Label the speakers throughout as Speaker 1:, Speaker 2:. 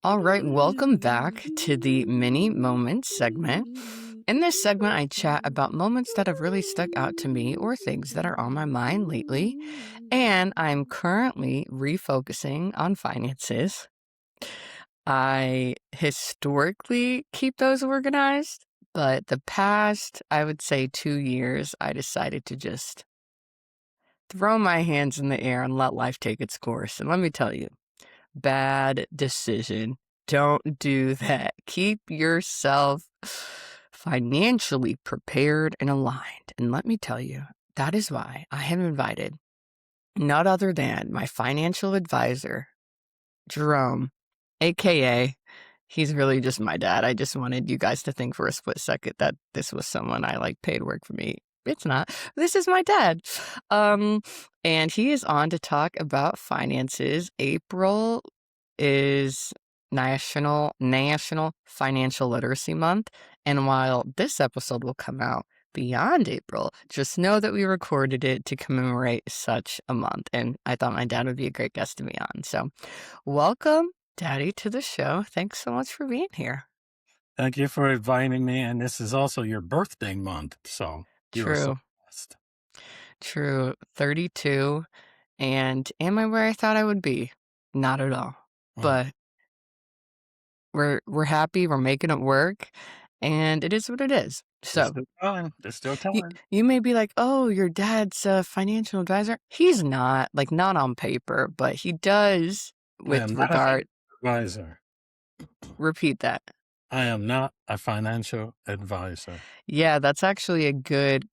Speaker 1: All right, welcome back to the Mini Moments segment. In this segment, I chat about moments that have really stuck out to me or things that are on my mind lately. And I'm currently refocusing on finances. I historically keep those organized, but the past, I would say 2 years, I decided to just throw my hands in the air and let life take its course. And let me tell you, bad decision. Don't do that. Keep yourself financially prepared and aligned. And let me tell you, that is why I have invited not other than my financial advisor, Jerome, aka he's really just my dad. I just wanted you guys to think for a split second that this was someone I paid work for me. It's not. This is my dad. And he is on to talk about finances. April is National Financial Literacy Month. And while this episode will come out beyond April, just know that we recorded it to commemorate such a month. And I thought my dad would be a great guest to be on. So welcome, Daddy, to the show. Thanks so much for being here.
Speaker 2: Thank you for inviting me. And this is also your birthday month. So you are so
Speaker 1: True.
Speaker 2: blessed.
Speaker 1: True. 32. And am I where I thought I would be? Not at all. But we're happy, we're making it work, and it is what it is.
Speaker 2: There's
Speaker 1: So
Speaker 2: still time. There's still time.
Speaker 1: you may be like, oh, your dad's a financial advisor. He's not, not on paper, but he does
Speaker 2: I am
Speaker 1: with
Speaker 2: not a
Speaker 1: regard.
Speaker 2: financial advisor.
Speaker 1: Repeat that.
Speaker 2: I am not a financial advisor.
Speaker 1: Yeah, that's actually a good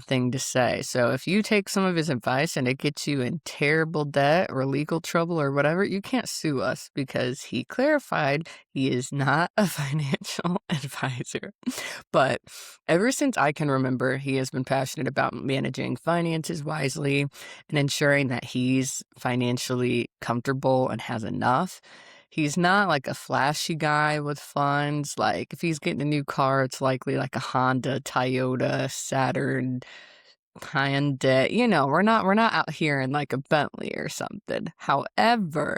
Speaker 1: thing to say. So if you take some of his advice and it gets you in terrible debt or legal trouble or whatever, you can't sue us because he clarified he is not a financial advisor. But ever since I can remember, he has been passionate about managing finances wisely and ensuring that he's financially comfortable and has enough. He's not like a flashy guy with funds. Like if he's getting a new car, it's likely like a Honda, Toyota, Saturn, Hyundai. We're not out here in like a Bentley or something. However,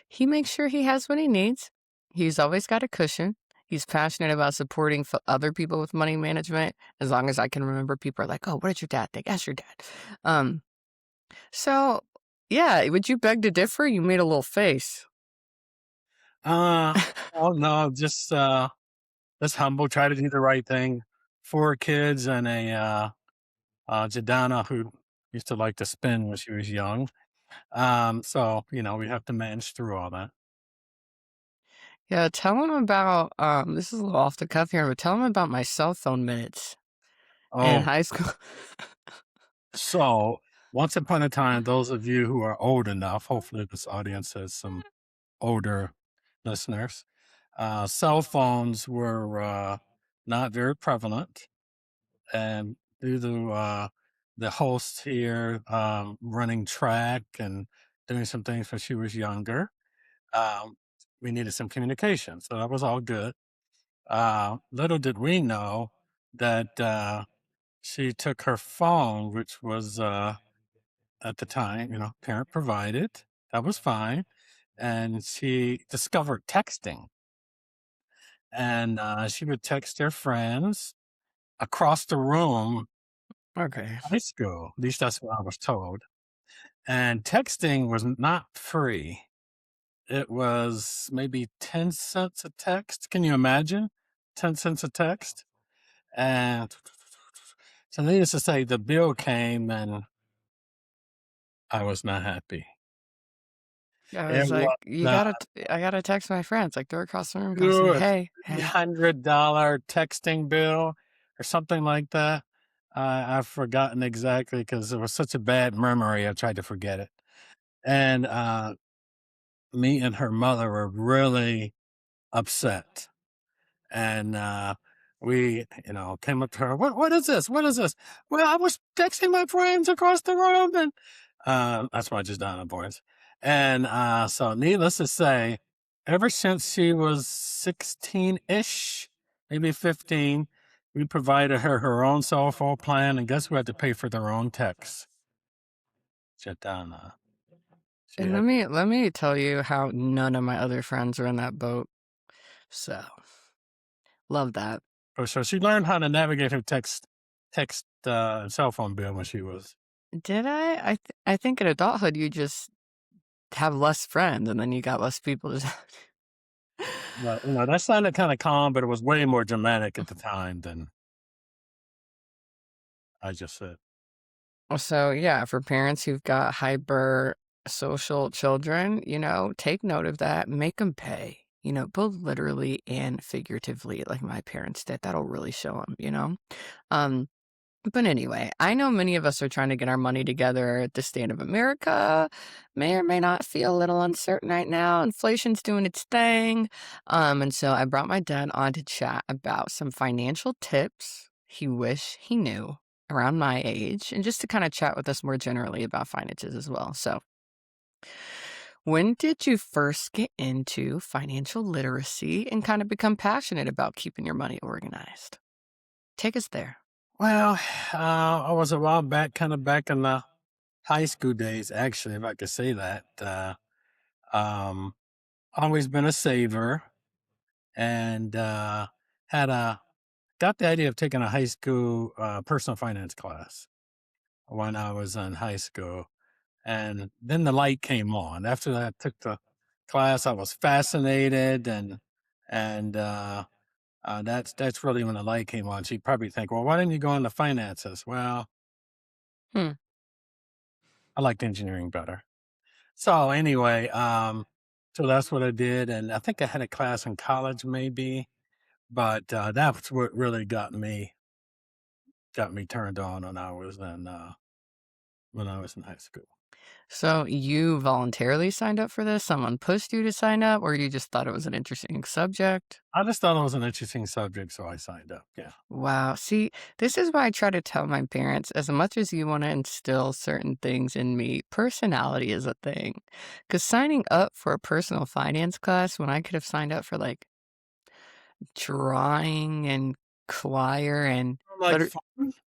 Speaker 1: he makes sure he has what he needs. He's always got a cushion. He's passionate about supporting other people with money management. As long as I can remember, people are like, "Oh, what did your dad think?" Ask your dad. So yeah, would you beg to differ? You made a little face.
Speaker 2: Oh no, just humble, try to do the right thing. 4 kids and a Jadonna who used to like to spin when she was young. So we have to manage through all that.
Speaker 1: Yeah, tell him about, this is a little off the cuff here, but tell him about my cell phone minutes in
Speaker 2: Oh,
Speaker 1: high school.
Speaker 2: so once upon a time, those of you who are old enough, hopefully this audience has some older listeners, cell phones were not very prevalent. And due to the host here running track and doing some things when she was younger, um, we needed some communication. So that was all good. Little did we know that she took her phone, which was at the time, parent provided. That was fine. And she discovered texting. And she would text her friends across the room.
Speaker 1: Okay.
Speaker 2: High school, at least that's what I was told. And texting was not free. It was maybe 10 cents a text. Can you imagine? 10 cents a text. And so needless to say, the bill came and I was not happy.
Speaker 1: I
Speaker 2: It
Speaker 1: was like,
Speaker 2: was
Speaker 1: I gotta text my friends, like they're across the room, gotta say,
Speaker 2: good
Speaker 1: hey.
Speaker 2: $300 texting bill or something like that. I've forgotten exactly because it was such a bad memory. I tried to forget it. And me and her mother were really upset. And we, came up to her. What is this? What is this? Well, I was texting my friends across the room, and that's why I just down on boys. And so, needless to say, ever since she was 16-ish, maybe 15, we provided her own cell phone plan, and guess who had to pay for their own texts? Jadonna. She
Speaker 1: And
Speaker 2: had
Speaker 1: let me tell you how none of my other friends are in that boat. So, love that.
Speaker 2: oh, so she learned how to navigate her cell phone bill when she was.
Speaker 1: Did I? I think in adulthood you just have less friends and then you got less people to talk
Speaker 2: But, that sounded kinda calm, but it was way more dramatic
Speaker 1: to.
Speaker 2: at the time than I just said.
Speaker 1: So, yeah, for parents who've got hyper social children, take note of that, make them pay, both literally and figuratively, like my parents did. That'll really show them. Um, but anyway, I know many of us are trying to get our money together. The state of America may or may not feel a little uncertain right now. Inflation's doing its thing. And so I brought my dad on to chat about some financial tips he wish he knew around my age, and just to kind of chat with us more generally about finances as well. So, when did you first get into financial literacy and kind of become passionate about keeping your money organized? Take us there.
Speaker 2: Well, I was a while back, kinda back in the high school days, actually, if I could say that. Um, Always been a saver and, had a got the idea of taking a high school, personal finance class when I was in high school, and then the light came on. After I took the class, I was fascinated and that's really when the light came on. She'd probably think, "Well, why didn't you go into finances?" Well,
Speaker 1: Hmm.
Speaker 2: I liked engineering better. So anyway, so that's what I did, and I think I had a class in college maybe, but that's what really got me turned on when I was in high school.
Speaker 1: So you voluntarily signed up for this? Someone pushed you to sign up, or you just thought it was an interesting subject?
Speaker 2: I just thought it was an interesting subject, so I signed up. Yeah,
Speaker 1: Wow. See, this is why I try to tell my parents as much as you want to instill certain things in me, personality is a thing. Because signing up for a personal finance class when I could have signed up for like drawing and choir and
Speaker 2: like
Speaker 1: liter-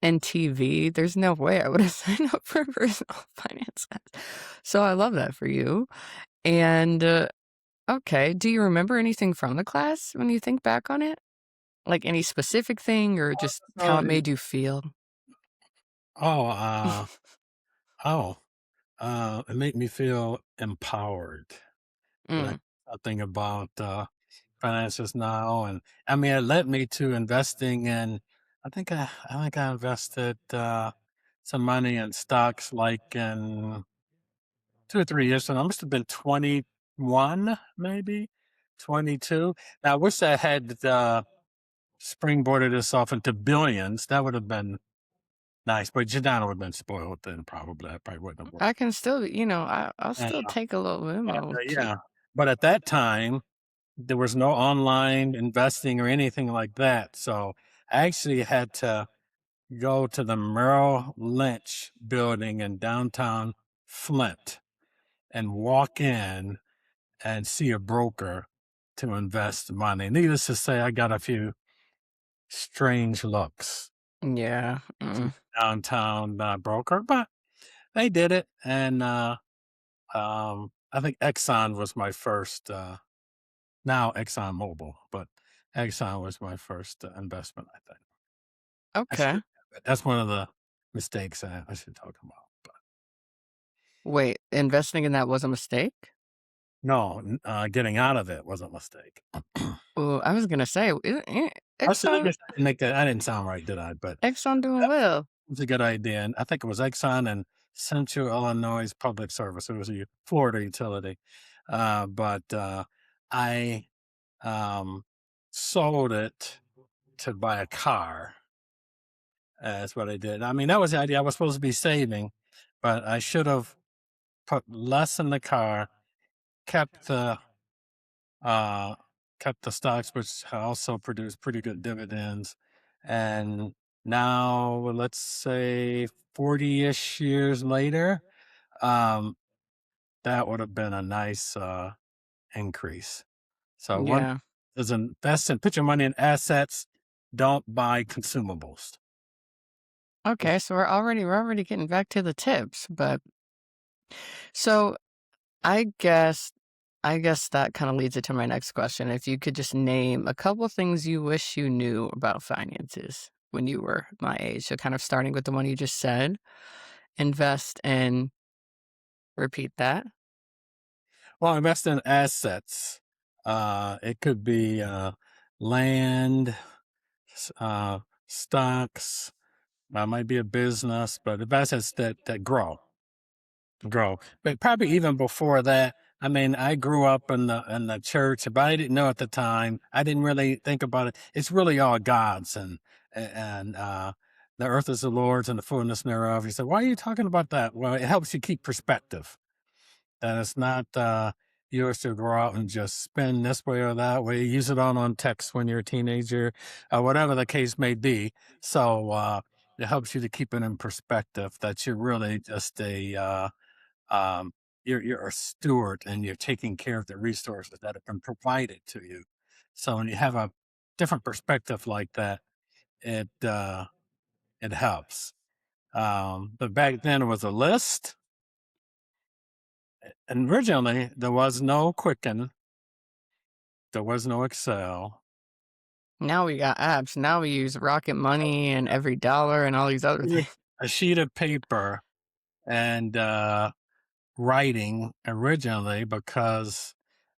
Speaker 1: and TV, there's no way I would have signed up for a personal finance class. So I love that for you. And okay, do you remember anything from the class when you think back on it? Like any specific thing or just how
Speaker 2: oh,
Speaker 1: it made you feel?
Speaker 2: oh, oh, it made me feel empowered. Like
Speaker 1: Mm,
Speaker 2: something about finances now, and I mean, it led me to investing in. I think I invested some money in stocks like in 2 or 3 years. So I must have been 21, maybe 22. Now I wish I had springboarded this off into billions. That would have been nice, but Jadonna would have been spoiled then. Probably, I probably wouldn't have worked.
Speaker 1: I can still, I'll
Speaker 2: And,
Speaker 1: still take a little limo to.
Speaker 2: yeah, but at that time there was no online investing or anything like that. So I actually had to go to the Merrill Lynch building in downtown Flint and walk in and see a broker to invest money. Needless to say, I got a few strange looks
Speaker 1: Yeah.
Speaker 2: from
Speaker 1: Mm.
Speaker 2: the downtown broker, but they did it. And I think Exxon was my first. Now Exxon Mobil, but Exxon was my first investment, I think. I
Speaker 1: Okay.
Speaker 2: should that's one of the mistakes I should talk about, but
Speaker 1: Wait, investing in that was a mistake?
Speaker 2: no, getting out of it was a mistake.
Speaker 1: Oh, I was gonna say,
Speaker 2: I
Speaker 1: Exxon,
Speaker 2: guess I didn't make that I didn't sound right, did I? But
Speaker 1: Exxon doing
Speaker 2: that
Speaker 1: well.
Speaker 2: was a good idea, and I think it was Exxon and Central Illinois Public Service. It was a Florida utility. But I, um, sold it to buy a car. That's what I did. I mean, that was the idea. I was supposed to be saving, but I should have put less in the car, kept the uh, kept the stocks, which also produce pretty good dividends. And now, let's say 40-ish years later, um, that would have been a nice increase. So one
Speaker 1: Yeah.
Speaker 2: is invest and put your money in assets. Don't buy consumables.
Speaker 1: Okay, so we're already getting back to the tips, but so I guess I guess that kinda leads it to my next question. If you could just name a couple things you wish you knew about finances when you were my age. So kind of starting with the one you just said, invest and repeat that.
Speaker 2: Well, invest in assets. It could be land, s- uh, stocks. Might be a business, but investments that grow. But probably even before that, I mean, I grew up in the church, but I didn't know at the time. I didn't really think about it. It's really all God's, and the earth is the Lord's and the fullness thereof. You say, why are you talking about that? Well, it helps you keep perspective. That it's not yours to go out and just spend this way or that way. Use it on text when you're a teenager, whatever the case may be. So it helps you to keep it in perspective that you're really just um, you're a steward and you're taking care of the resources that have been provided to you. So when you have a different perspective like that, it helps. But back then it was a list, and originally there was no Quicken, there was no Excel.
Speaker 1: Now we got apps. Now we use Rocket Money and Every Dollar and all these other
Speaker 2: Yeah.
Speaker 1: things.
Speaker 2: A sheet of paper and writing originally because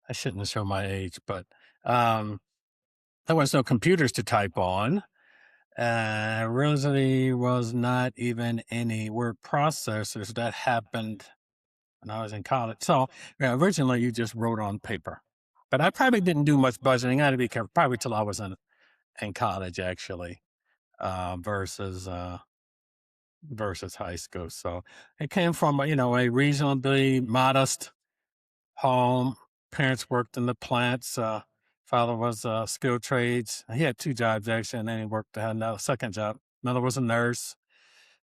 Speaker 2: I shouldn't show my age, but um, there was no computers to type on. Originally was not even any word processors that happened when I was in college. So yeah, originally you just wrote on paper. But I probably didn't do much budgeting. I had to be careful, probably till I was in college actually, versus versus high school. So it came from a reasonably modest home. Parents worked in the plants. Father was skilled trades. He had two jobs actually, and then he worked had another second job. Mother was a nurse.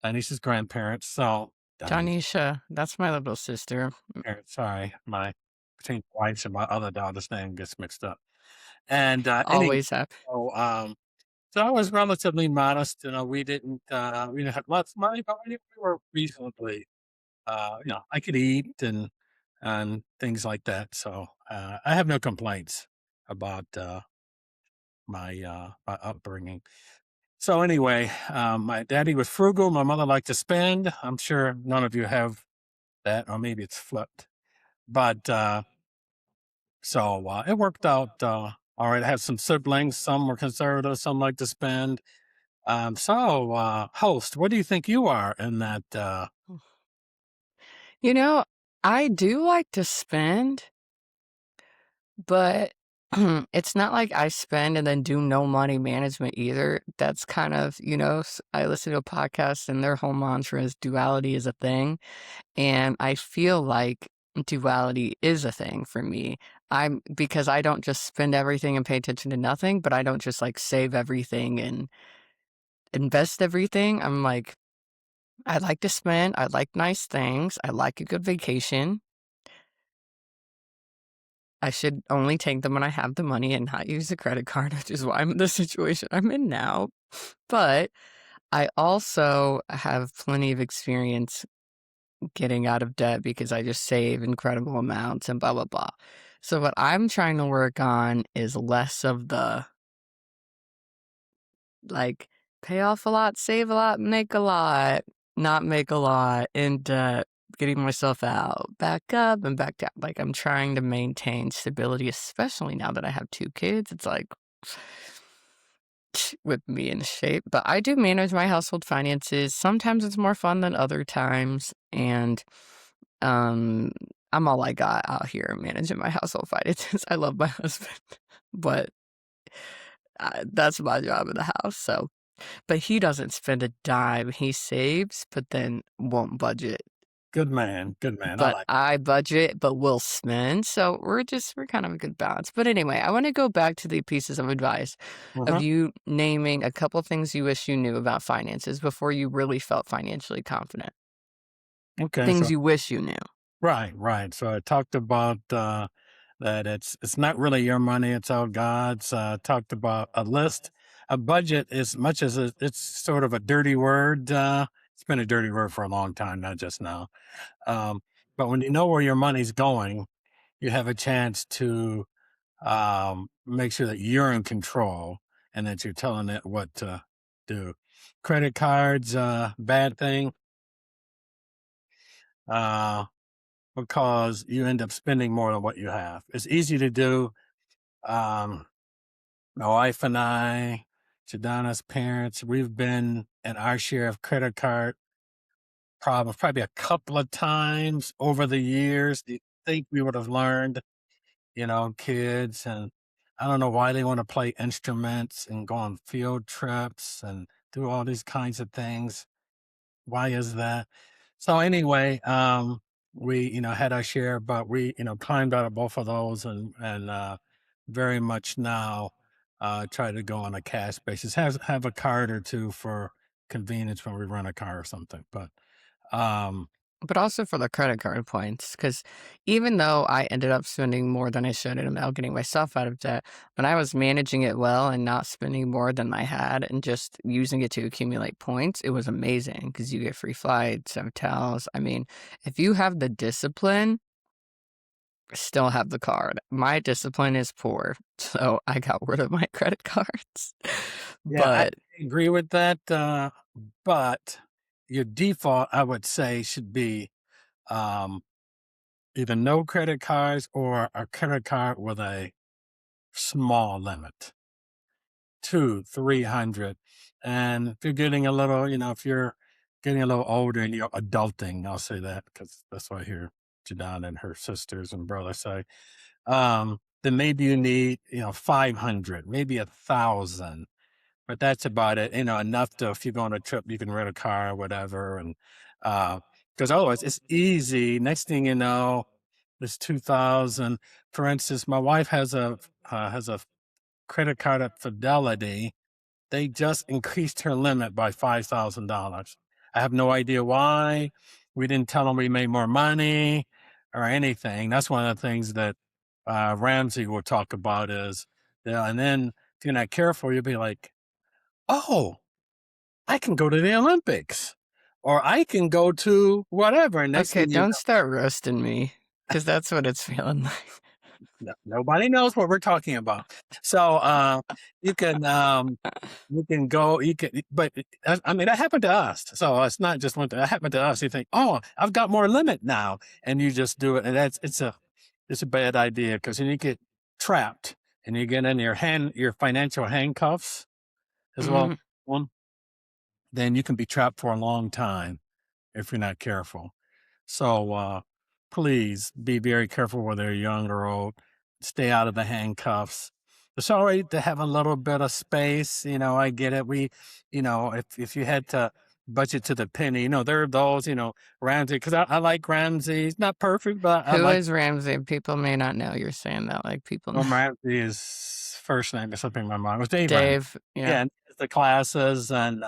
Speaker 2: Danice's grandparents. So Danice
Speaker 1: Jonisha, that's my little sister.
Speaker 2: parents. Sorry, my between wives and my other daughter's name gets mixed up. And anyway,
Speaker 1: Always have.
Speaker 2: so so I was relatively modest. We didn't have lots of money, but we were reasonably. I could eat and things like that. So I have no complaints about my upbringing. So anyway, my daddy was frugal. My mother liked to spend. I'm sure none of you have that, or maybe it's flipped. But it worked out all right. I have some siblings. Some were conservative. Some like to spend. Host, what do you think you are in that?
Speaker 1: You know, I do like to spend, but it's not like I spend and then do no money management either. That's kind of, I listen to a podcast and their whole mantra is duality is a thing. And I feel like duality is a thing for me. Because I don't just spend everything and pay attention to nothing, but I don't just like save everything and invest everything. I'm like, I like to spend, I like nice things, I like a good vacation. I should only take them when I have the money and not use a credit card, which is why I'm in the situation I'm in now. But I also have plenty of experience getting out of debt because I just save incredible amounts and blah, blah, blah. So, what I'm trying to work on is less of the like pay off a lot, save a lot, make a lot, not make a lot in debt, getting myself out, back up and back down. Like, I'm trying to maintain stability, especially now that I have two kids. It's like with me in shape, but I do manage my household finances. Sometimes it's more fun than other times. And Um, I'm all I got out here managing my household finances. I love my husband, but that's my job in the house. So, but he doesn't spend a dime. He saves, but then won't budget.
Speaker 2: Good man, good man. I
Speaker 1: But
Speaker 2: like.
Speaker 1: I budget, but will spend. So we're kind of a good balance. But anyway, I want to go back to the pieces of advice of
Speaker 2: Uh-huh.
Speaker 1: you naming a couple things you wish you knew about finances before you really felt financially confident.
Speaker 2: Okay,
Speaker 1: Things
Speaker 2: so
Speaker 1: you wish you knew.
Speaker 2: right. So I talked about that it's not really your money; it's all God's. Talked about a list, a budget. As much as it's sort of a dirty word, it's been a dirty word for a long time, not just now. Um, But when you know where your money's going, you have a chance to make sure that you're in control and that you're telling it what to do. Credit cards, bad thing, uh, because you end up spending more than what you have. It's easy to do. Um, my wife and I, Jadonna's parents, we've been in our share of credit card problems probably a couple of times over the years. Do you think we would have learned, kids? And I don't know why they want to play instruments and go on field trips and do all these kinds of things. Why is that? So anyway, we, had our share, but we, climbed out of both of those and very much now try to go on a cash basis. Have a card or two for convenience when we rent a car or something. But um
Speaker 1: But also for the credit card points, because even though I ended up spending more than I should and now getting myself out of debt, when I was managing it well and not spending more than I had and just using it to accumulate points, it was amazing because you get free flights, hotels. I mean, if you have the discipline, still have the card. My discipline is poor, so I got rid of my credit cards.
Speaker 2: yeah, I
Speaker 1: But
Speaker 2: agree with that. But your default, I would say, should be um either no credit cards or a credit card with a small limit, 300. And if you're getting a little, if you're getting a little older and you're adulting, I'll say that because that's what I hear Jadon and her sisters and brothers say. Then maybe you need, 500, maybe 1,000, but that's about it. Enough to, if you go on a trip, you can rent a car or whatever. And, because otherwise it's easy. Next thing you know, it's 2,000. For instance, my wife has a credit card at Fidelity. They just increased her limit by $5,000. I have no idea why. We didn't tell them we made more money or anything. That's one of the things that Ramsey will talk about is, yeah, and then if you're not careful, you'll be like, oh, I can go to the Olympics or I can go to whatever. And next
Speaker 1: okay,
Speaker 2: thing you
Speaker 1: don't start roasting me because that's what it's feeling like.
Speaker 2: nobody knows what we're talking about. So you can go, but I mean that happened to us. So it's not just one thing. That happened to us. You think, oh, I've got more limit now, and you just do it, and it's a bad idea because then you get trapped and you get in your financial handcuffs as well.
Speaker 1: Mhm.
Speaker 2: One, then you can be trapped for a long time if you're not careful. So please be very careful whether you're young or old. Stay out of the handcuffs. It's all right to have a little bit of space. I get it. If you had to budget to the penny, there are those, Ramsey, because I like Ramsey. He's not perfect, but I
Speaker 1: Who
Speaker 2: like
Speaker 1: is Ramsey? People may not know you're saying that like people know.
Speaker 2: Ramsey. His first name is slipping my mind. It was Dave Ramsey.
Speaker 1: Dave, yeah.
Speaker 2: Yeah, and the classes, and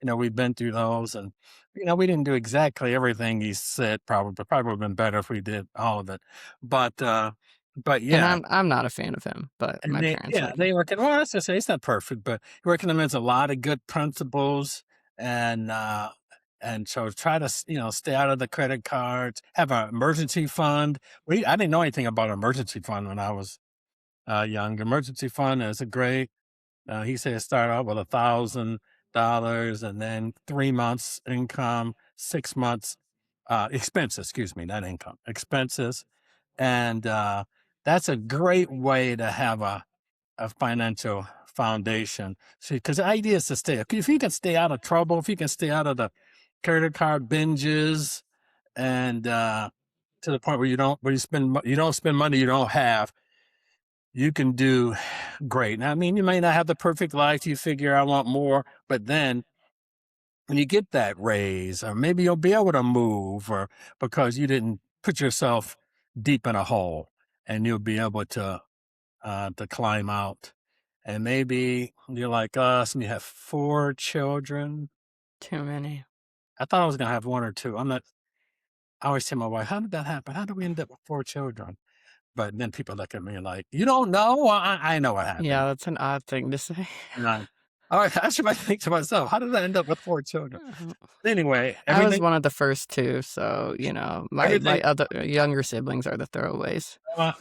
Speaker 2: we've been through those, and we didn't do exactly everything he said. Probably would have been better if we did all of it, but
Speaker 1: And
Speaker 2: yeah,
Speaker 1: I'm not a fan of him, but
Speaker 2: and
Speaker 1: my
Speaker 2: they
Speaker 1: parents
Speaker 2: yeah
Speaker 1: like him.
Speaker 2: they work. Well, that's to say it's not perfect, but he recommends a lot of good principles, and so try to stay out of the credit cards. Have an emergency fund. I didn't know anything about emergency fund when I was young. Emergency fund is a great. He said start out with $1,000 and then 3 months income, 6 months expenses. Excuse me, not income, expenses, and that's a great way to have a financial foundation. See, because the idea is to stay. If you can stay out of trouble, if you can stay out of the credit card binges, and to the point where you don't spend money you don't have, you can do great. Now, I mean, you may not have the perfect life. You figure I want more, but then when you get that raise, or maybe you'll be able to move, or because you didn't put yourself deep in a hole, and you'll be able to climb out. And maybe you're like us, and you have 4 children.
Speaker 1: Too many.
Speaker 2: I thought I was gonna have one or two. I'm not. I always tell my wife, "How did that happen? How did we end up with 4 children?" But then people look at me like, "You don't know? Well, I know what happened."
Speaker 1: Yeah, that's an odd thing to say.
Speaker 2: All right, that's what I think to myself. How did I end up with 4 children?
Speaker 1: Uh,
Speaker 2: Anyway,
Speaker 1: I was
Speaker 2: everything
Speaker 1: one of the first 2, so, my
Speaker 2: everything
Speaker 1: other younger siblings are the throwaways.
Speaker 2: uh,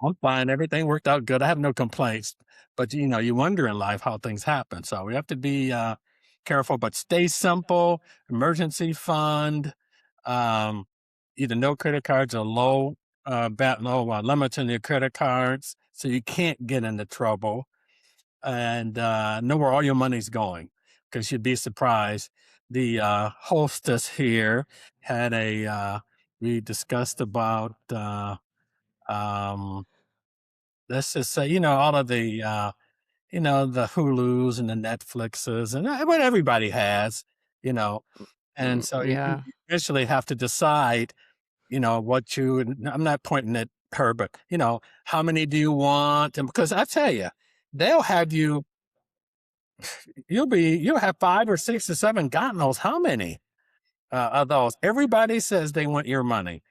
Speaker 2: I'm fine. Everything worked out good. I have no complaints. But you wonder in life how things happen. So we have to be careful, but stay simple. Emergency fund, um, either no credit cards or low limits on your credit cards, so you can't get into trouble. And know where all your money's going, because you'd be surprised. The hostess here had we discussed about um, let's just say, all of the Hulus and the Netflixes and what everybody has, you know, and so you
Speaker 1: Yeah.
Speaker 2: eventually have to decide, what I'm not pointing at her, but, how many do you want? And because I tell you, they'll have you, you'll have 5 or 6 or 7, God knows how many of those. Everybody says they want your money.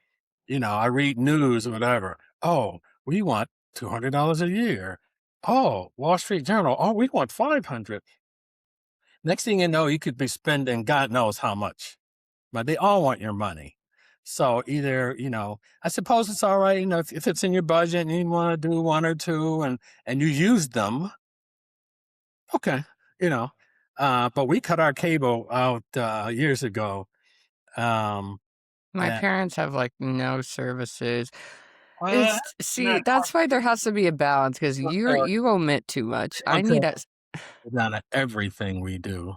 Speaker 2: I read news or whatever. Oh, we want $200 a year. Oh, Wall Street Journal. Oh, we want 500. Next thing you know, you could be spending God knows how much, but they all want your money. So either, I suppose it's all right, if it's in your budget and you want to do 1 or 2 and you use them, okay, you know. But we cut our cable out years ago. Um,
Speaker 1: My
Speaker 2: and
Speaker 1: parents have, like, no services.
Speaker 2: uh,
Speaker 1: See,
Speaker 2: not
Speaker 1: that's why there has to be a balance because
Speaker 2: hardcore.
Speaker 1: you omit too much.
Speaker 2: They
Speaker 1: I
Speaker 2: don't
Speaker 1: need
Speaker 2: tell
Speaker 1: a
Speaker 2: not everything we do.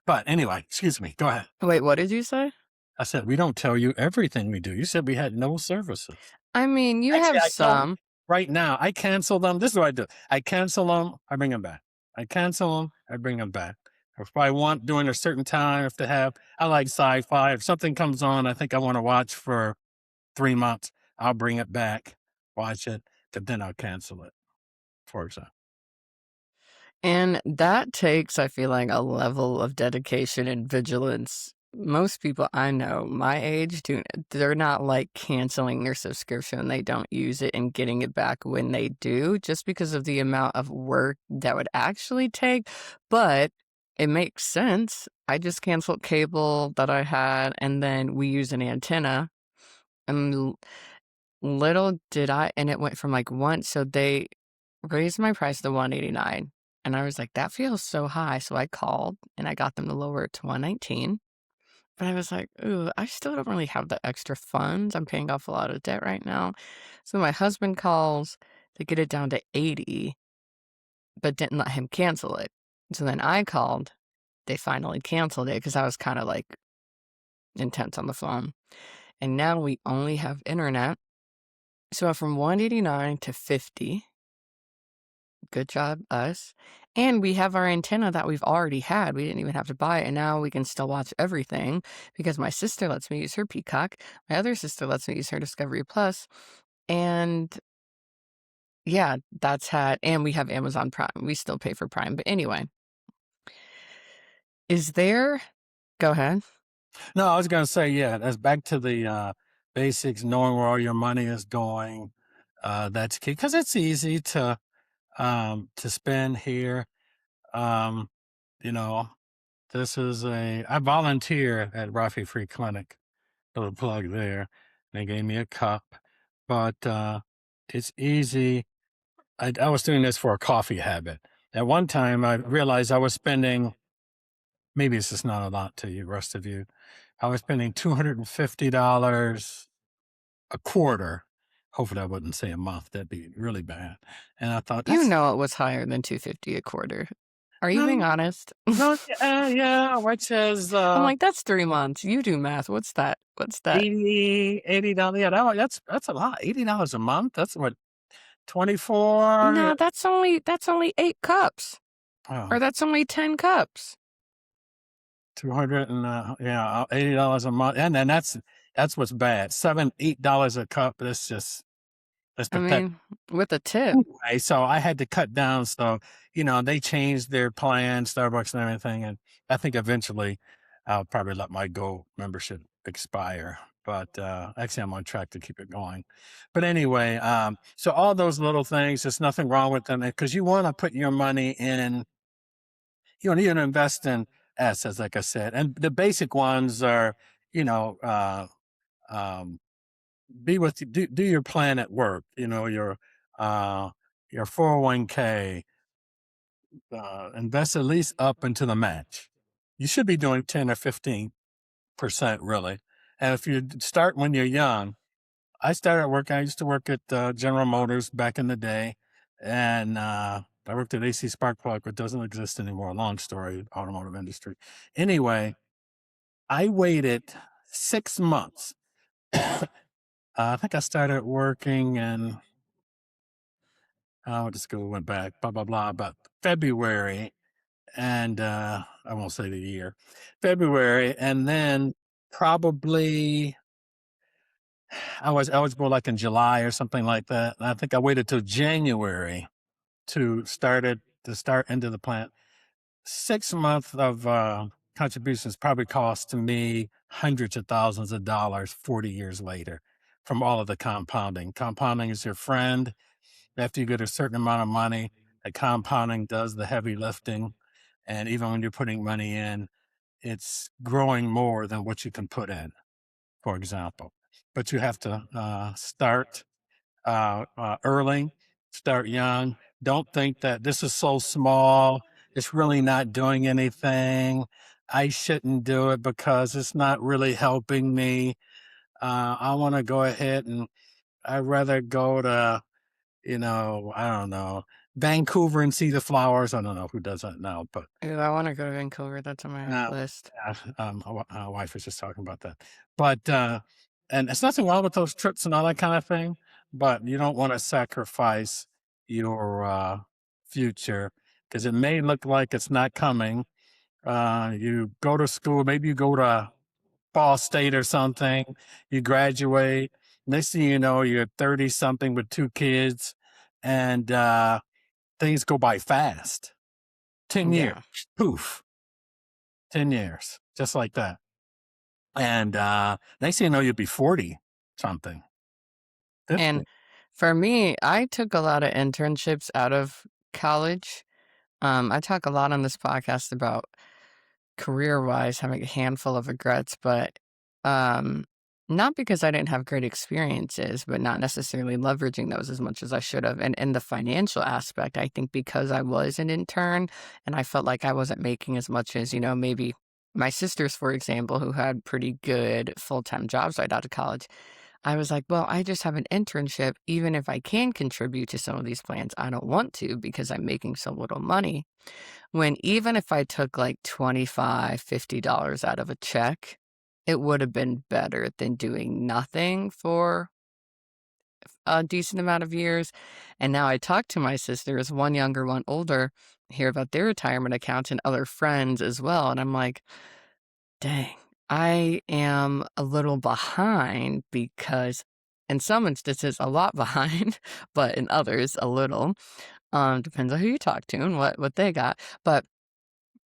Speaker 2: But anyway, excuse me. Go ahead.
Speaker 1: Wait, what did you say?
Speaker 2: I said we don't tell you everything we do. You said we had no services.
Speaker 1: I mean, you
Speaker 2: Actually,
Speaker 1: have
Speaker 2: I don't.
Speaker 1: some.
Speaker 2: Right now, I cancel them. This is what I do. I cancel them. I bring them back. I cancel them. I bring them back. If I want during a certain time, if they have, I like sci-fi. If something comes on, I think I want to watch for 3 months. I'll bring it back, watch it, but then I'll cancel it. For example.
Speaker 1: And that takes, I feel like, a level of dedication and vigilance. Most people I know my age they're not like canceling their subscription when they don't use it and getting it back when they do, just because of the amount of work that would actually take. But it makes sense. I just canceled cable that I had, and then we use an antenna. And little did I, and it went from like one, so they raised my price to 189, and I was like, "That feels so high," so I called, and I got them to lower it to 119, but I was like, "Ooh, I still don't really have the extra funds, I'm paying off a lot of debt right now." So my husband calls to get it down to 80, but didn't let him cancel it. So then I called, they finally canceled it because I was kinda, like, intense on the phone, and now we only have internet, so from 189 to 50. Good job, us. And we have our antenna that we've already had. We didn't even have to buy it. And now we can still watch everything because my sister lets me use her Peacock. My other sister lets me use her Discovery Plus. And yeah, and we have Amazon Prime. We still pay for Prime. But anyway, is there, go ahead.
Speaker 2: No, I was going to say, yeah, that's back to the basics, knowing where all your money is going. That's key because it's easy to spend here. Um, you know, I volunteer at Rafi Free Clinic, little plug there. They gave me a cup, but it's easy. I was doing this for a coffee habit. At one time, I realized I was spending, maybe it's just not a lot to you, rest of you. I was spending $250 a quarter. Hopefully, I wouldn't say a month. That'd be really bad. And I thought,
Speaker 1: You know it was higher than 250 a quarter. Are you being
Speaker 2: no,
Speaker 1: honest?
Speaker 2: no, yeah, which says
Speaker 1: I'm like, that's 3 months. You do math. What's that? What's that?
Speaker 2: 80 dollars. Yeah, that's a lot. $80 a month. That's what 24.
Speaker 1: No, that's only 8 cups.
Speaker 2: Oh,
Speaker 1: Or that's only 10 cups.
Speaker 2: 200 and yeah, $80 a month. And then that's what's bad. $7, $8 a cup. That's
Speaker 1: I
Speaker 2: pathetic.
Speaker 1: mean, with a tip.
Speaker 2: Anyway, so I had to cut down. So, they changed their plan, Starbucks and everything. And I think eventually I'll probably let my Go membership expire. but actually, I'm on track to keep it going. But anyway, so all those little things, there's nothing wrong with them because you want to put your money in, you need to invest in assets, like I said. And the basic ones are, you know, um, do your plan at work, uh, your 401k, invest at least up into the match. You should be doing 10 or 15% really. And if you start when you're young, I used to work at General Motors back in the day, and I worked at AC Spark Plug, which doesn't exist anymore. Long story, automotive industry. Anyway, I waited 6 months. I think I started working in, what school went back, blah, blah, blah, about February. And I won't say the year, February. And then probably I was eligible like in July or something like that. And I think I waited till January to start into the plant. 6 months of contributions probably cost me hundreds of thousands of dollars 40 years later from all of the compounding. Compounding is your friend. After you get a certain amount of money, the compounding does the heavy lifting. And even when you're putting money in, it's growing more than what you can put in, for example. But you have to start early, start young. Don't think that this is so small, it's really not doing anything. I shouldn't do it because it's not really helping me. I want to go ahead and I'd rather go to, I don't know, Vancouver and see the flowers. I don't know who does that now, but
Speaker 1: Ooh, I wanna go to Vancouver, that's on my
Speaker 2: uh,
Speaker 1: list.
Speaker 2: yeah, my wife was just talking about that. But and there's nothing wrong with those trips and all that kind of thing, but you don't want to sacrifice your future because it may look like it's not coming. You go to school, maybe you go to Ball State or something, you graduate. Next thing you know, you're 30 something with two kids, and things go by fast. 10 years,
Speaker 1: Yeah.
Speaker 2: poof, 10 years, just like that. And next thing you know, you'll be 40 something,
Speaker 1: And
Speaker 2: 50.
Speaker 1: for me, I took a lot of internships out of college. I talk a lot on this podcast about career-wise having a handful of regrets, but um, not because I didn't have great experiences, but not necessarily leveraging those as much as I should have. And in the financial aspect, I think because I was an intern and I felt like I wasn't making as much as, maybe my sisters, for example, who had pretty good full-time jobs right out of college. I was like, well, I just have an internship. Even if I can contribute to some of these plans, I don't want to because I'm making so little money. When even if I took like $25, $50 out of a check, it would have been better than doing nothing for a decent amount of years. And now I talk to my sisters, one younger, one older, hear about their retirement accounts and other friends as well. And I'm like, dang, I am a little behind because in some instances a lot behind, but in others a little. Depends on who you talk to and what they got. But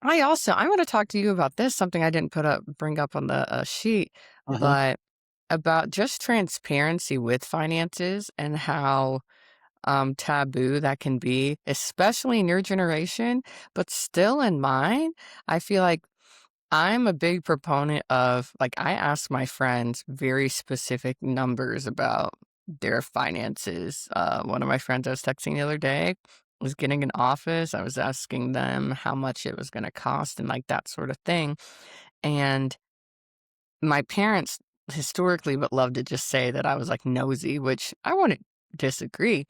Speaker 1: I want to talk to you about this, something I didn't bring up on the sheet,
Speaker 2: Mhm.
Speaker 1: but about just transparency with finances and how taboo that can be, especially in your generation, but still in mine. I feel like I'm a big proponent of, like, I ask my friends very specific numbers about their finances. One of my friends I was texting the other day was getting an office. I was asking them how much it was going to cost and like that sort of thing. And my parents historically would love to just say that I was like nosy, which I wouldn't disagree,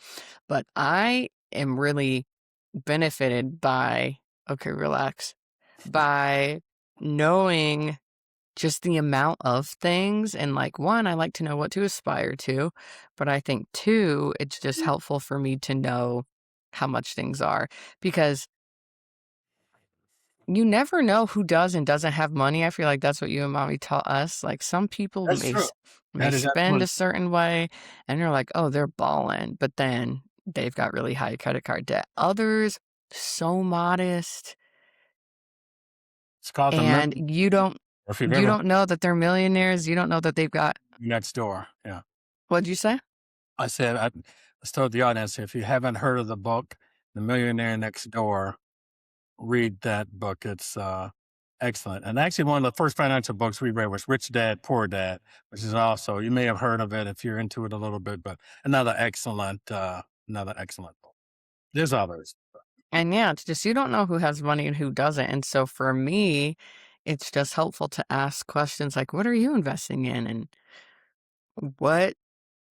Speaker 1: but I am really benefited by, okay, relax, by knowing just the amount of things. And like, one, I like to know what to aspire to, but I think two, it's just helpful for me to know how much things are because you never know who does and doesn't have money. I feel like that's what you and mommy taught us. Like some people
Speaker 2: That's true.
Speaker 1: may
Speaker 2: That is
Speaker 1: spend
Speaker 2: absolutely
Speaker 1: a certain way and you're like, oh, they're balling, but then they've got really high credit card debt. Others, so modest,
Speaker 2: it's called the
Speaker 1: and
Speaker 2: middle.
Speaker 1: you don't.
Speaker 2: Or if you've
Speaker 1: You
Speaker 2: ever
Speaker 1: don't know that they're millionaires, you don't know that they've got
Speaker 2: next door. Yeah.
Speaker 1: what'd you say?
Speaker 2: I said, I was told the audience, if you haven't heard of the book, The Millionaire Next Door, read that book. It's excellent. And actually, one of the first financial books we read was Rich Dad, Poor Dad, which is also, you may have heard of it if you're into it a little bit, but another excellent book. There's others.
Speaker 1: And yeah, it's just you don't know who has money and who doesn't. And so for me, it's just helpful to ask questions like, what are you investing in? And what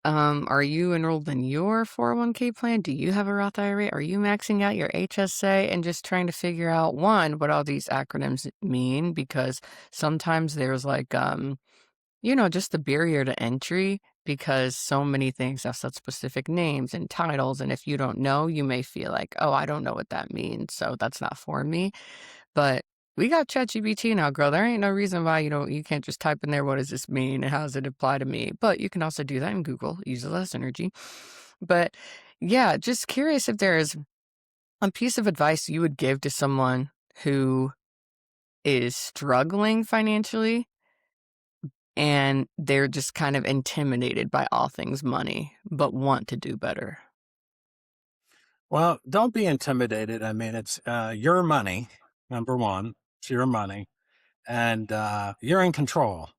Speaker 1: are you enrolled in your 401k plan? Do you have a Roth IRA? Are you maxing out your HSA? And just trying to figure out one, what all these acronyms mean, because sometimes there's like just the barrier to entry because so many things have such specific names and titles. And if you don't know, you may feel like, oh, I don't know what that means. So that's not for me. But we got ChatGPT now, girl. There ain't no reason why you can't just type in there, what does this mean and how does it apply to me? But you can also do that in Google, use less energy. But yeah, just curious if there is a piece of advice you would give to someone who is struggling financially and they're just kind of intimidated by all things money, but want to do better.
Speaker 2: Well, don't be intimidated. I mean, it's your money, number one. It's your money, and you're in control.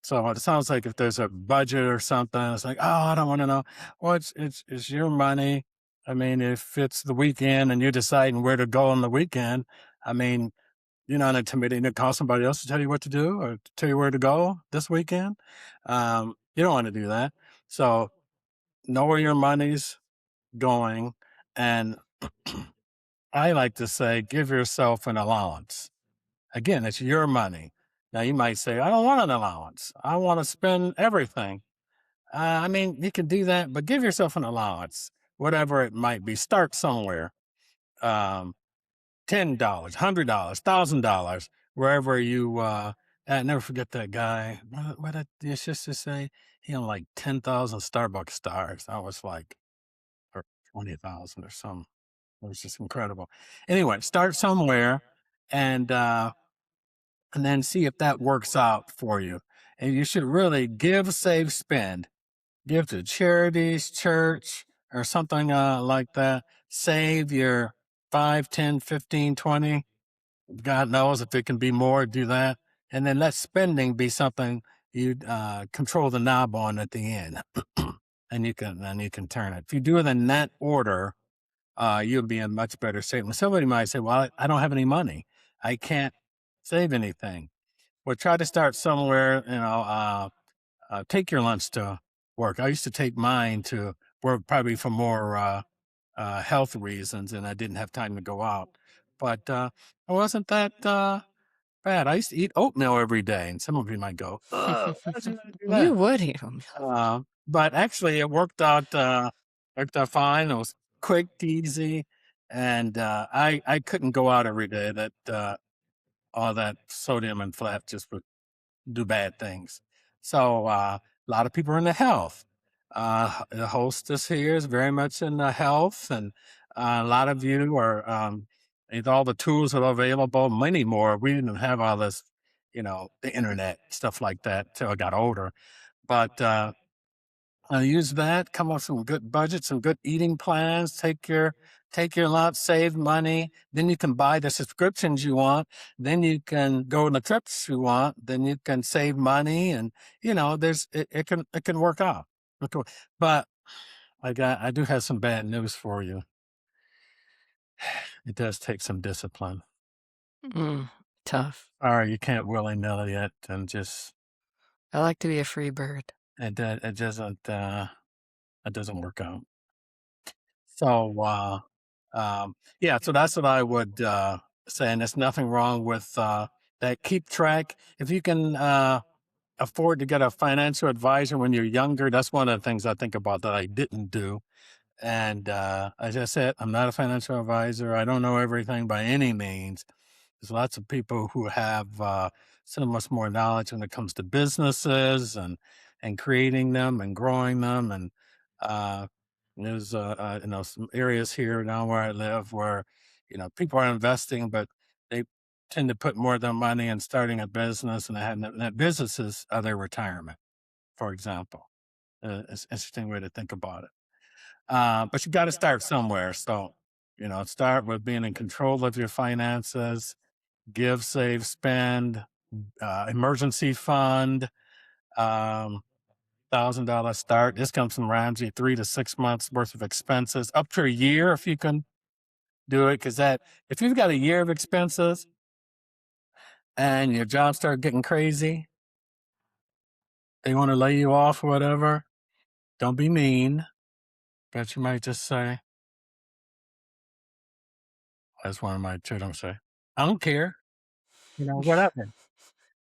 Speaker 2: So it sounds like if there's a budget or something, it's like, oh, I don't want to know. Well, it's your money. I mean, if it's the weekend and you're deciding where to go on the weekend, I mean, you're not intimidated to call somebody else to tell you what to do or to tell you where to go this weekend. You don't want to do that. So know where your money's going, and I like to say, give yourself an allowance. Again, it's your money. Now you might say, I don't want an allowance. I want to spend everything. I mean, you can do that, but give yourself an allowance, whatever it might be. Start somewhere. Um, $10, $100, $1,000, wherever you. I never forget that guy. What did your sister say? He had like 10,000 Starbucks stars. I was like, or 20,000 or something. It was just incredible. Anyway, start somewhere, and and then see if that works out for you. And you should really give, save, spend. Give to charities, church, or something like that. Save your 5, 10, 15, 20. God knows if it can be more, do that. And then let spending be something you control the knob on at the end. And you can turn it. If you do it in that order, you'll be in much better shape. And somebody might say, well, I don't have any money. I can't save anything. Well, try to start somewhere, take your lunch to work. I used to take mine to work probably for more health reasons, and I didn't have time to go out. But it wasn't that bad. I used to eat oatmeal every day, and some of you might go, "Oh, why did I do
Speaker 1: You
Speaker 2: that?"
Speaker 1: would eat 'em.
Speaker 2: But actually, it worked out fine. It was quick, easy, and I couldn't go out every day. That all that sodium and fat just would do bad things. So a lot of people are into health. The hostess here is very much into health, and a lot of you are with all the tools that are available. Many more. We didn't have all this, the internet stuff like that till I got older. But use that. Come up with some good budgets, some good eating plans. Take your lot, save money. Then you can buy the subscriptions you want. Then you can go on the trips you want. Then you can save money, and it can work out. Okay. But I do have some bad news for you. It does take some discipline.
Speaker 1: Mm, tough.
Speaker 2: All right, you can't willy nilly it and just
Speaker 1: I like to be a free bird.
Speaker 2: it doesn't work out. So, yeah, so that's what I would say. And there's nothing wrong with that. Keep track. If you can afford to get a financial advisor when you're younger, that's one of the things I think about that I didn't do. And as I said, I'm not a financial advisor. I don't know everything by any means. There's lots of people who have so much more knowledge when it comes to businesses and creating them and growing them. And uh, there's some areas here now where I live where people are investing, but they tend to put more of their money in starting a business, and that businesses are their retirement, for example. It's an interesting way to think about it. But you got to start somewhere. So, start with being in control of your finances, give, save, spend, emergency fund, $1,000 start. This comes from Ramsey, 3 to 6 months worth of expenses, up to a year if you can do it. Because if you've got a year of expenses and your job start getting crazy, they want to lay you off or whatever, don't be mean. But you might just say, as one of my children say, I don't care, whatever.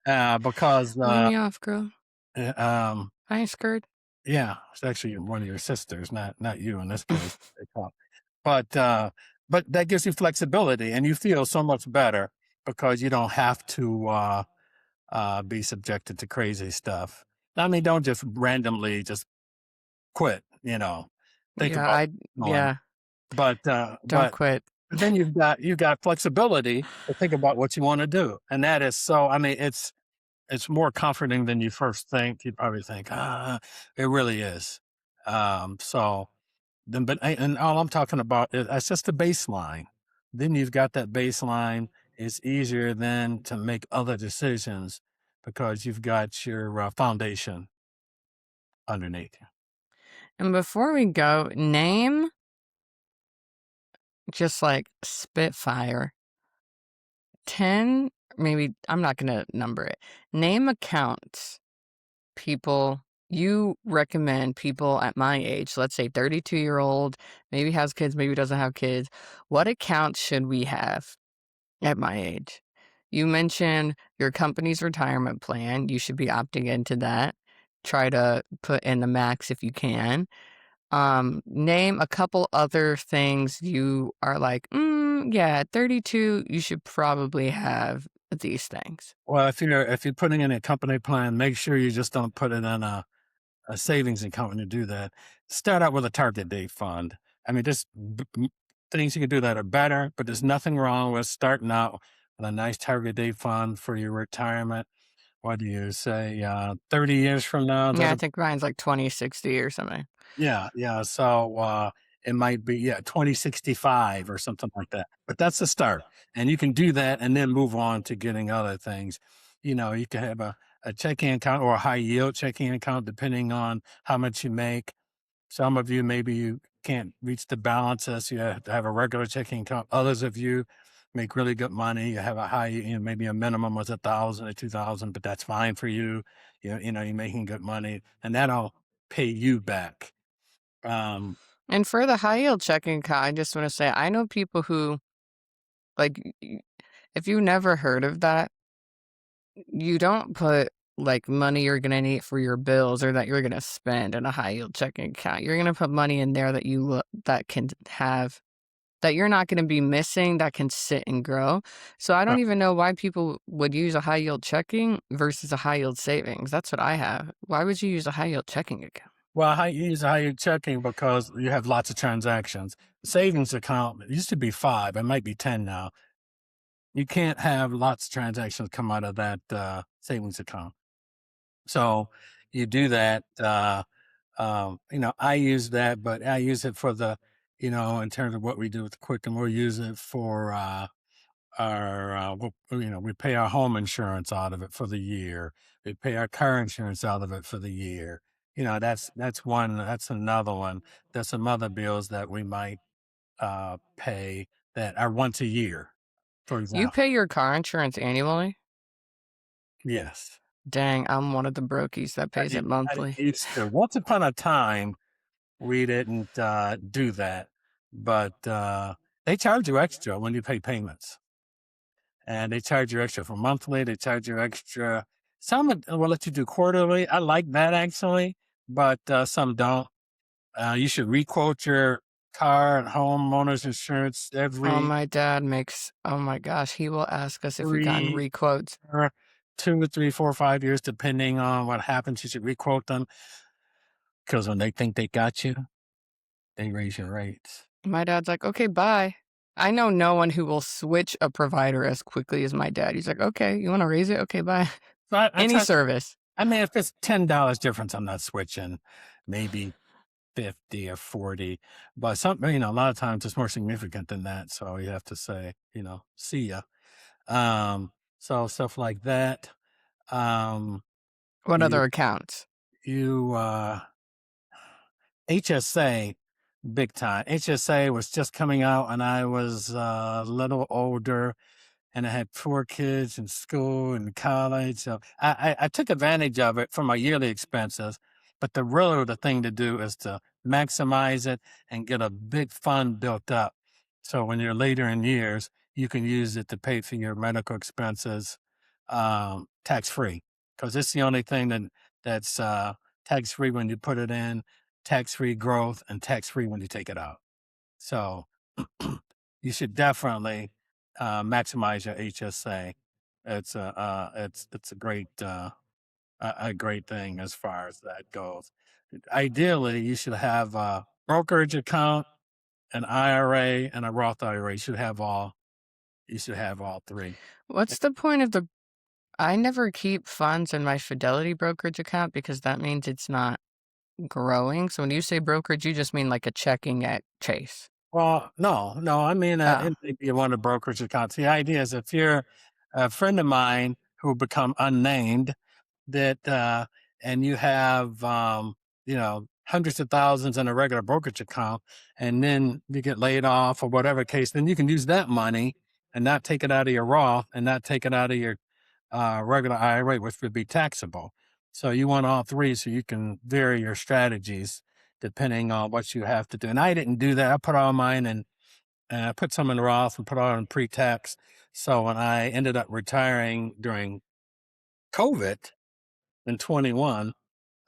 Speaker 2: Because,
Speaker 1: Lay me off, girl.
Speaker 2: uh, um,
Speaker 1: I ain't scared.
Speaker 2: yeah, it's actually one of your sisters, not you in this case. They call. But that gives you flexibility, and you feel so much better because you don't have to be subjected to crazy stuff. I mean, don't just randomly just quit. Think
Speaker 1: Yeah,
Speaker 2: about going.
Speaker 1: yeah, don't
Speaker 2: But
Speaker 1: quit.
Speaker 2: then you've got flexibility to think about what you want to do, and that is so. I mean, it's more comforting than you first think. You probably think, it really is. So then, and all I'm talking about is that's just the baseline. Then you've got that baseline. It's easier then to make other decisions because you've got your foundation underneath you.
Speaker 1: And before we go, name just like Spitfire 10, maybe I'm not going to number it. Name accounts people you recommend people at my age, let's say 32-year-old, maybe has kids, maybe doesn't have kids. What accounts should we have at my age? You mentioned your company's retirement plan. You should be opting into that. Try to put in the max if you can. Name a couple other things you are like, yeah, at 32, you should probably have these things.
Speaker 2: Well, if you're putting in a company plan, make sure you just don't put it in a savings account when you do that. Start out with a target date fund. I mean, just things you can do that are better, but there's nothing wrong with starting out with a nice target date fund for your retirement. What do you say, 30 years from now?
Speaker 1: Yeah, I think mine's like 2060 or something.
Speaker 2: Yeah, yeah. So it might be 2065 or something like that. But that's the start. And you can do that and then move on to getting other things. You can have a checking account or a high yield checking account depending on how much you make. Some of you maybe you can't reach the balances. You have to have a regular checking account. Others of you make really good money. You have a high, maybe a minimum was 1,000 or 2,000, but that's fine for you. You're making good money, and that'll pay you back.
Speaker 1: And for the high yield checking account, I just want to say I know people who, like, if you never heard of that, you don't put like money you're going to need for your bills or that you're going to spend in a high yield checking account. You're going to put money in there that that can have that you're not going to be missing, that can sit and grow. So I don't even know why people would use a high yield checking versus a high yield savings. That's what I have. Why would you use a high yield checking account?
Speaker 2: Well, you use high yield checking because you have lots of transactions. Savings account it used to be 5, it might be 10 now. You can't have lots of transactions come out of that savings account. So you do that. I use that, but I use it for in terms of what we do with Quicken, we'll use it for we pay our home insurance out of it for the year. We pay our car insurance out of it for the year. That's one. That's another one. There's some other bills that we might pay that are once a year, for
Speaker 1: You
Speaker 2: example.
Speaker 1: pay your car insurance annually?
Speaker 2: Yes.
Speaker 1: Dang, I'm one of the brokies that pays it
Speaker 2: I didn't
Speaker 1: monthly.
Speaker 2: used to. Once upon a time, we didn't do that, but they charge you extra when you pay payments, and they charge you extra for monthly. They charge you extra. Some will let you do quarterly. I like that actually, but some don't. You should requote your car and homeowners insurance
Speaker 1: Oh,
Speaker 2: every
Speaker 1: my dad makes, oh my gosh, he will ask us if we gotten
Speaker 2: 3
Speaker 1: requotes.
Speaker 2: or 2 or 3, 4, 5 years, depending on what happens. You should requote them because when they think they got you, they raise your rates.
Speaker 1: My dad's like, okay, bye. I know no one who will switch a provider as quickly as my dad. He's like, "Okay, you wanna raise it? Okay, bye."
Speaker 2: So I
Speaker 1: Any
Speaker 2: try to,
Speaker 1: service.
Speaker 2: I mean, if it's $10 difference, I'm not switching. Maybe 50 or 40, but a lot of times it's more significant than that. So you have to say, see ya. So stuff like that. Um,
Speaker 1: What
Speaker 2: you,
Speaker 1: other accounts?
Speaker 2: you, HSA, big time. HSA was just coming out and I was a little older and I had 4 kids in school and college. So I took advantage of it for my yearly expenses. But the thing to do is to maximize it and get a big fund built up. So when you're later in years, you can use it to pay for your medical expenses tax free. Because it's the only thing that's tax free when you put it in, tax free growth, and tax free when you take it out. So you should definitely maximize your HSA. It's a great thing as far as that goes. Ideally, you should have a brokerage account, an IRA, and a Roth IRA. You should have all. You should have all three.
Speaker 1: What's the point of the I never keep funds in my Fidelity brokerage account because that means it's not growing. So when you say brokerage, you just mean like a checking at Chase.
Speaker 2: Well, no. I mean,
Speaker 1: Oh,
Speaker 2: if you want a brokerage account, the idea is if you're a friend of mine who become unnamed, that and you have hundreds of thousands in a regular brokerage account, and then you get laid off or whatever case, then you can use that money and not take it out of your Roth and not take it out of your regular IRA, which would be taxable. So you want all three so you can vary your strategies depending on what you have to do. And I didn't do that. I put all mine in, I put some in Roth and put all in pre-tax. So when I ended up retiring during COVID in 21,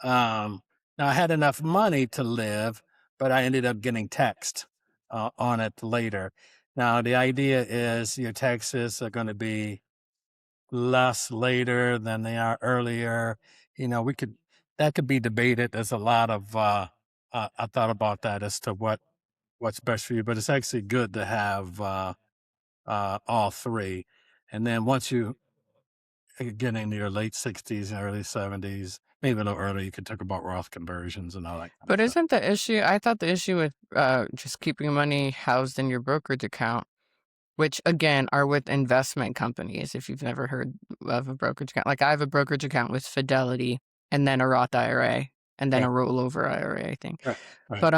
Speaker 2: now I had enough money to live, but I ended up getting taxed on it later. Now the idea is your taxes are going to be less later than they are earlier. We could that could be debated. There's a lot of I thought about that as to what's best for you, but it's actually good to have all three. And then once you get into your late 60s and early 70s, maybe a little earlier, you could talk about Roth conversions and all that kind of
Speaker 1: but
Speaker 2: stuff.
Speaker 1: isn't the issue? I thought the issue with just keeping money housed in your brokerage account, which again are with investment companies. If you've never heard of a brokerage account, like I have a brokerage account with Fidelity, and then a Roth IRA, and then a
Speaker 2: Right,
Speaker 1: rollover IRA, I think.
Speaker 2: right, right.
Speaker 1: But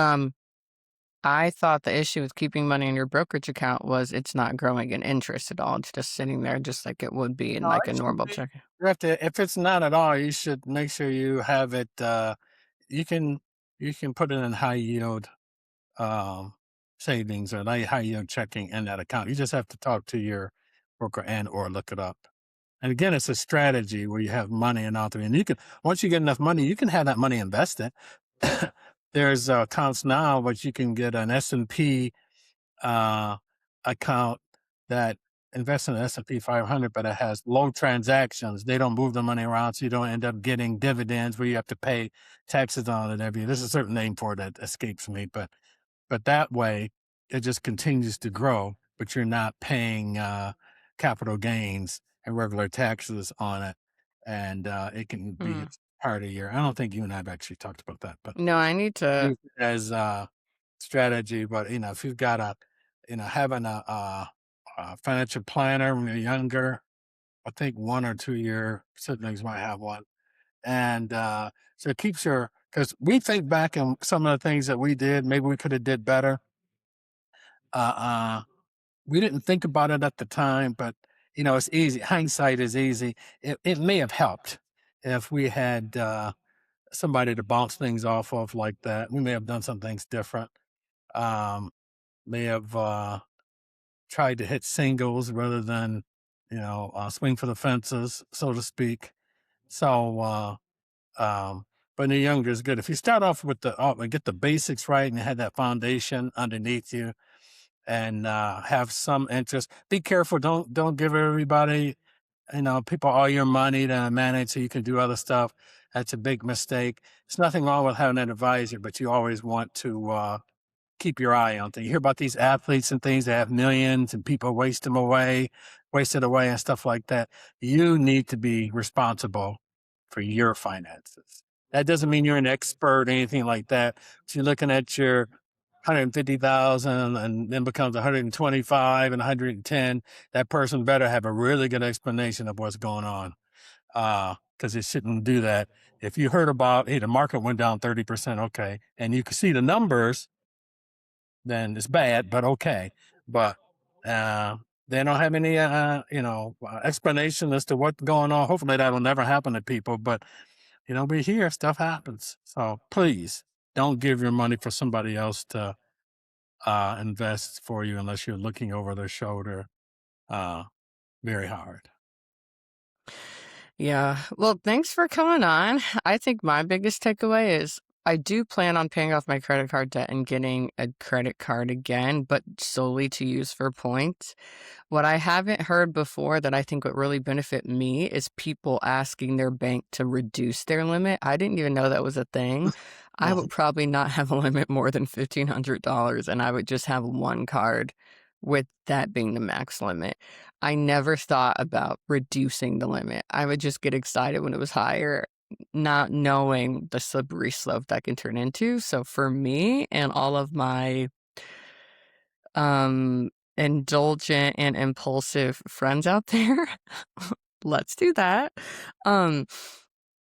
Speaker 1: I thought the issue with keeping money in your brokerage account was it's not growing in interest at all. It's just sitting there just like it would be in
Speaker 2: No,
Speaker 1: like a
Speaker 2: it should
Speaker 1: normal
Speaker 2: be.
Speaker 1: checking.
Speaker 2: You have to, if it's not at all, you should make sure you have it. You can you can put it in high yield um, savings or high yield checking in that account. You just have to talk to your broker and or look it up. And again, it's a strategy where you have money in all three. And you can, once you get enough money, you can have that money invested. There's accounts now which you can get an S&P uh, account that invests in the S&P 500, but it has low transactions. They don't move the money around, so you don't end up getting dividends where you have to pay taxes on it every year. There's a certain name for it that escapes me, but that way it just continues to grow, but you're not paying capital gains and regular taxes on it, and it can be
Speaker 1: Hmm.
Speaker 2: part of your. I don't think you and I have actually talked about that, but
Speaker 1: No, I need to.
Speaker 2: use it as strategy. But if you've got having a financial planner when you're younger, I think 1 or 2 year siblings might have one, and so it keeps your because we think back on some of the things that we did. Maybe we could have did better. Uh, uh, we didn't think about it at the time, but it's easy. Hindsight is easy. It may have helped if we had somebody to bounce things off of like that. We may have done some things different. Um, may have tried to hit singles rather than swing for the fences, so to speak. So, but in the younger is good. If you start off with get the basics right and have that foundation underneath you, and have some interest. Be careful. Don't give everybody people all your money to manage so you can do other stuff. That's a big mistake. There's nothing wrong with having an advisor, but you always want to keep your eye on things. You hear about these athletes and things that have millions and people waste it away and stuff like that. You need to be responsible for your finances. That doesn't mean you're an expert or anything like that. If you're looking at your 150,000 and then becomes 125 and 110, that person better have a really good explanation of what's going on. Because it shouldn't do that. If you heard about, hey, the market went down 30%, okay, and you can see the numbers, then it's bad, but okay. But uh, they don't have any, explanation as to what's going on. Hopefully, that'll never happen to people. But we hear stuff happens. So please don't give your money for somebody else to invest for you unless you're looking over their shoulder uh, very hard.
Speaker 1: Yeah. Well, thanks for coming on. I think my biggest takeaway is I do plan on paying off my credit card debt and getting a credit card again, but solely to use for points. What I haven't heard before that I think would really benefit me is people asking their bank to reduce their limit. I didn't even know that was a thing. I
Speaker 2: Well,
Speaker 1: would probably not have a limit more than $1,500, and I would just have one card with that being the max limit. I never thought about reducing the limit. I would just get excited when it was higher, not knowing the slippery slope that can turn into. So for me and all of my um indulgent and impulsive friends out there, let's do that. Um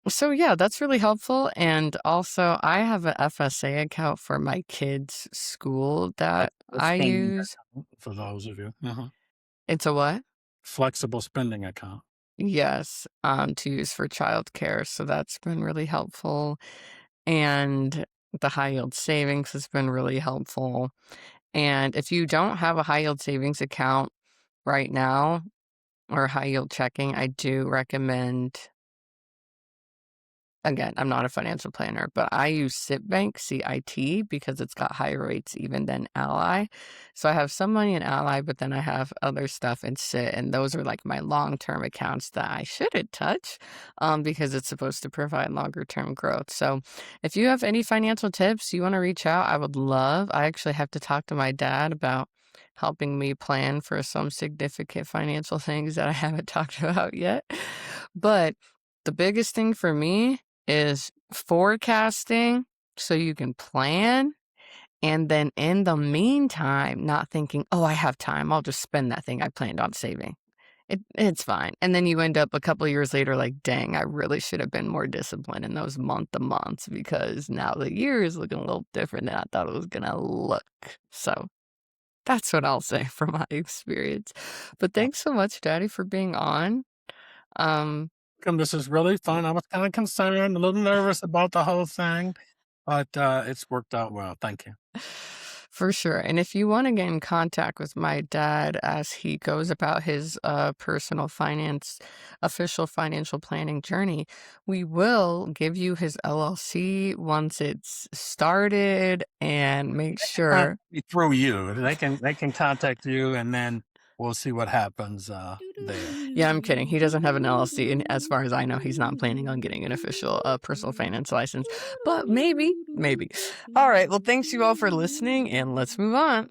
Speaker 1: so yeah, that's really helpful. And also I have a FSA account for my kids' school that
Speaker 2: flexible
Speaker 1: I
Speaker 2: spending
Speaker 1: use.
Speaker 2: account for those of you.
Speaker 1: It's a what?
Speaker 2: Flexible spending account.
Speaker 1: Yes, to use for childcare. So that's been really helpful. And the high yield savings has been really helpful. And if you don't have a high yield savings account right now or high yield checking, I do recommend. Again, I'm not a financial planner, but I use Citbank, CIT, because it's got higher rates even than Ally. So I have some money in Ally, but then I have other stuff in Cit, and those are like my long-term accounts that I shouldn't touch, because it's supposed to provide longer-term growth. So if you have any financial tips you want to reach out, I would love. I actually have to talk to my dad about helping me plan for some significant financial things that I haven't talked about yet. But the biggest thing for me is forecasting so you can plan. And then in the meantime, not thinking, oh, I have time. I'll just spend that thing I planned on saving. It's fine. And then you end up a couple of years later, like, dang, I really should have been more disciplined in those month to months because now the year is looking a little different than I thought it was going to look. So that's what I'll say from my experience. But thanks so much, Daddy, for being on. Um,
Speaker 2: This is really fun. I was kind of concerned, a little nervous about the whole thing, but it's worked out well. Thank you.
Speaker 1: For sure. And if you want to get in contact with my dad as he goes about his personal finance, official financial planning journey, we will give you his LLC once it's started and make
Speaker 2: Contact
Speaker 1: sure.
Speaker 2: me through you. They can contact you, and then we'll see what happens there.
Speaker 1: Yeah, I'm kidding. He doesn't have an LLC. And as far as I know, he's not planning on getting an official personal finance license. But maybe, maybe. All right. Well, thanks you all for listening, and let's move on.